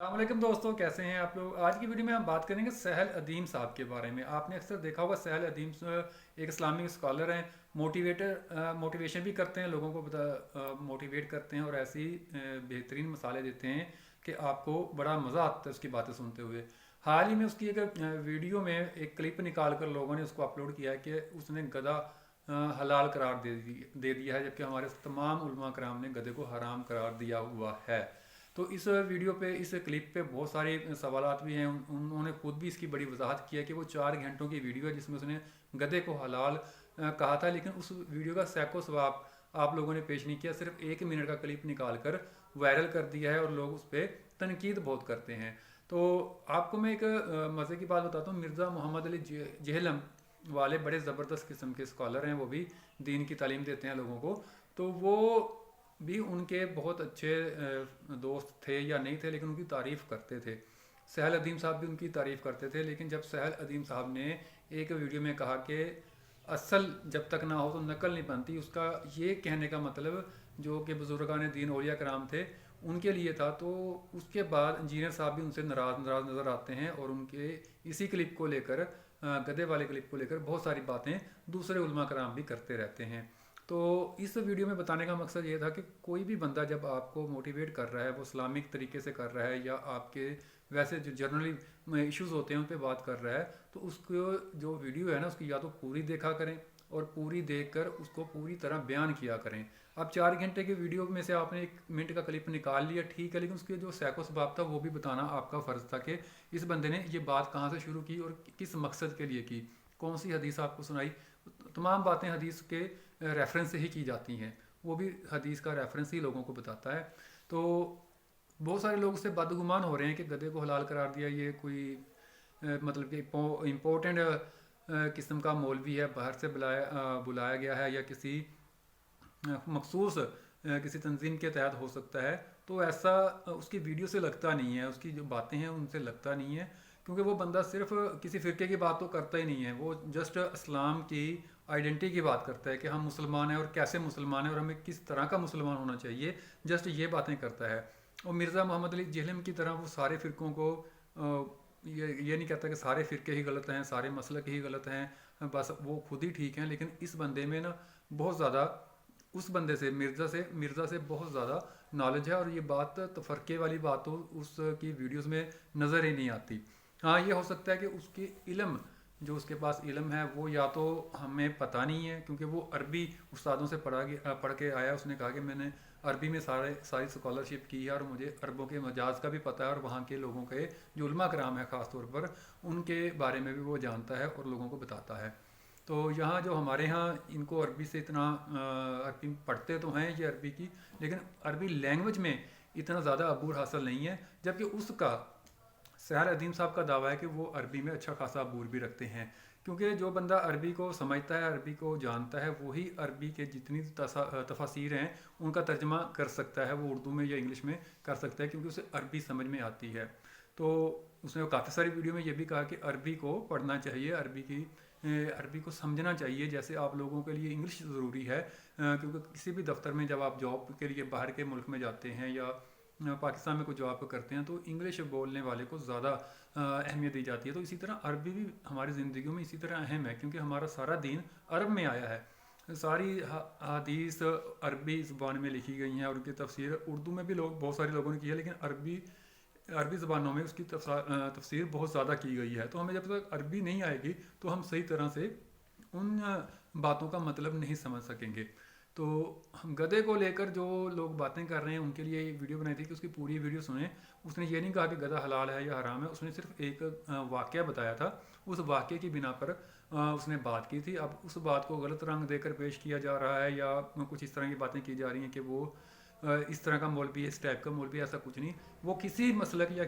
अस्सलामुअलैकुम दोस्तों, कैसे हैं आप लोग। आज की वीडियो में हम बात करेंगे सहल अदीम साहब के बारे में। आपने अक्सर देखा होगा सहल अदीम एक इस्लामिक स्कॉलर हैं। मोटिवेशन भी करते हैं, लोगों को मोटिवेट करते हैं और ऐसी बेहतरीन मसाले देते हैं कि आपको बड़ा मज़ा आता है उसकी बातें सुनते हुए। हाल ही में उसकी एक वीडियो में एक क्लिप निकाल कर लोगों ने उसको अपलोड किया है कि उसने गधा हलाल करार दे दिया है, जबकि हमारे तमाम उलमा कराम ने गधे को हराम करार दिया हुआ है। तो इस वीडियो पे, इस क्लिप पे बहुत सारे सवालात भी हैं। उन्होंने खुद भी इसकी बड़ी वजाहत किया कि वो 4 घंटों की वीडियो है जिसमें उसने गधे को हलाल कहा था, लेकिन उस वीडियो का सैको सवाब आप लोगों ने पेश नहीं किया। सिर्फ 1 मिनट का क्लिप निकाल कर वायरल कर दिया है और लोग उस पर तनकीद बहुत करते हैं। तो आपको मैं एक मज़े की बात बताता हूँ। मिर्ज़ा मोहम्मद अली जहलम वाले बड़े ज़बरदस्त किस्म के स्कॉलर हैं, वो भी दीन की तालीम देते हैं लोगों को। तो वो भी उनके बहुत अच्छे दोस्त थे या नहीं थे, लेकिन उनकी तारीफ़ करते थे। सहल अदीम साहब भी उनकी तारीफ़ करते थे, लेकिन जब सहल अदीम साहब ने एक वीडियो में कहा कि असल जब तक ना हो तो नकल नहीं बनती, उसका ये कहने का मतलब जो कि बुजुर्गान दीन औलिया कराम थे उनके लिए था। तो उसके बाद इंजीनियर साहब भी उनसे नाराज़ नाराज़ नज़र आते हैं और उनके इसी क्लिप को लेकर, गधे वाले क्लिप को लेकर बहुत सारी बातें दूसरे उलमा कराम भी करते रहते हैं। तो इस वीडियो में बताने का मकसद ये था कि कोई भी बंदा जब आपको मोटिवेट कर रहा है, वो इस्लामिक तरीके से कर रहा है या आपके वैसे जो जनरली इश्यूज़ होते हैं उन पर बात कर रहा है, तो उसको जो वीडियो है ना उसकी या तो पूरी देखा करें और पूरी देखकर उसको पूरी तरह बयान किया करें। अब 4 घंटे के वीडियो में से आपने 1 मिनट का क्लिप निकाल लिया, ठीक है, लेकिन उसके जो सैको सबाब था वो भी बताना आपका फ़र्ज़ था कि इस बंदे ने ये बात कहाँ से शुरू की और किस मकसद के लिए की, कौन सी हदीस आपको सुनाई। तमाम बातें हदीस के रेफरेंस से ही की जाती हैं, वो भी हदीस का रेफरेंस ही लोगों को बताता है। तो बहुत सारे लोग उससे बदगुमान हो रहे हैं कि गधे को हलाल करार दिया, ये कोई मतलब कि इम्पोर्टेंट किस्म का मौलवी है, बाहर से बुलाया गया है या किसी मखसूस किसी तंजीम के तहत हो सकता है। तो ऐसा उसकी वीडियो से लगता नहीं है, उसकी जो बातें हैं उनसे लगता नहीं है, क्योंकि वो बंदा सिर्फ किसी फ़िरके की बात तो करता ही नहीं है। वो जस्ट इस्लाम की आइडेंटिटी की बात करता है कि हम मुसलमान हैं और कैसे मुसलमान हैं और हमें किस तरह का मुसलमान होना चाहिए, जस्ट ये बातें करता है। और मिर्ज़ा मोहम्मद अली जहलम की तरह वो सारे फ़िरक़ों को ये नहीं कहता कि सारे फ़िरके ही गलत हैं, सारे मसलक ही गलत हैं, बस वो खुद ही ठीक हैं। लेकिन इस बंदे में ना बहुत ज़्यादा, उस बंदे से मिर्ज़ा से बहुत ज़्यादा नॉलेज है और ये बात तफरके वाली बात तो उसकी वीडियोस में नज़र ही नहीं आती। हाँ, ये हो सकता है कि उसकी इल्म, जो उसके पास इल्म है वो या तो हमें पता नहीं है, क्योंकि वो अरबी उस्तादों से पढ़ के आया। उसने कहा कि मैंने अरबी में सारी स्कॉलरशिप की है और मुझे अरबों के मजाज का भी पता है और वहाँ के लोगों के जो उलमा कराम है ख़ास तौर पर उनके बारे में भी वो जानता है और लोगों को बताता है। तो यहाँ जो हमारे यहाँ इनको अरबी से इतना अरबी पढ़ते तो हैं ये अरबी की, लेकिन अरबी लैंग्वेज में इतना ज़्यादा अबूर हासिल नहीं है, जबकि उसका सहल अदीम साहब का दावा है कि वो अरबी में अच्छा खासा अबूर भी रखते हैं। क्योंकि जो बंदा अरबी को समझता है, अरबी को जानता है, वही अरबी के जितनी तफासीर हैं उनका तर्जमा कर सकता है, वो उर्दू में या इंग्लिश में कर सकता है, क्योंकि उसे अरबी समझ में आती है। तो उसने काफ़ी सारी वीडियो में ये भी कहा कि अरबी को पढ़ना चाहिए, अरबी को समझना चाहिए, जैसे आप लोगों के लिए इंग्लिश ज़रूरी है। क्योंकि किसी भी दफ्तर में जब आप जॉब के लिए बाहर के मुल्क में जाते हैं या पाकिस्तान में कोई जॉब करते हैं तो इंग्लिश बोलने वाले को ज़्यादा अहमियत दी जाती है। तो इसी तरह अरबी भी हमारी ज़िंदगी में इसी तरह अहम है, क्योंकि हमारा सारा दीन अरब में आया है। सारी हदीस अरबी ज़बान में लिखी गई हैं और उनकी तफसीर उर्दू में भी बहुत सारे लोगों ने की है, लेकिन अरबी ज़बानों में उसकी तफसीर बहुत ज़्यादा की गई है। तो हमें जब तक अरबी नहीं आएगी तो हम सही तरह से उन बातों का मतलब नहीं समझ सकेंगे। तो हम गधे को लेकर जो लोग बातें कर रहे हैं उनके लिए ये वीडियो बनाई थी कि उसकी पूरी वीडियो सुने। उसने ये नहीं कहा कि गधा हलाल है या हराम है, उसने सिर्फ एक वाक़या बताया था। उस वाक़े की बिना पर उसने बात की थी। अब उस बात को गलत रंग देकर पेश किया जा रहा है या कुछ इस तरह की बातें की जा रही हैं कि वो इस तरह का मौलवी है, इस टाइप का मौलवी, ऐसा कुछ नहीं। वो किसी मसलक या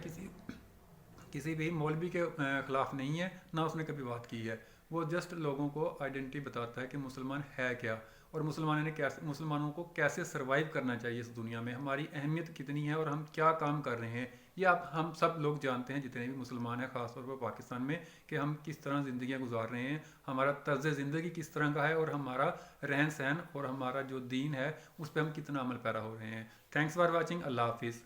किसी भी मौलवी के ख़िलाफ़ नहीं है, ना उसने कभी बात की है। वो जस्ट लोगों को आइडेंटिटी बताता है कि मुसलमान है क्या और मुसलमानों को कैसे सरवाइव करना चाहिए इस दुनिया में, हमारी अहमियत कितनी है और हम क्या काम कर रहे हैं। ये हम सब लोग जानते हैं जितने भी मुसलमान हैं, ख़ासतौर पर पाकिस्तान में, कि हम किस तरह ज़िंदगियाँ गुजार रहे हैं, हमारा तर्ज ज़िंदगी किस तरह का है और हमारा रहन सहन और हमारा जो दीन है उस पर हम कितना अमल पैरा हो रहे हैं। Thanks for watching. अल्लाह हाफिज़।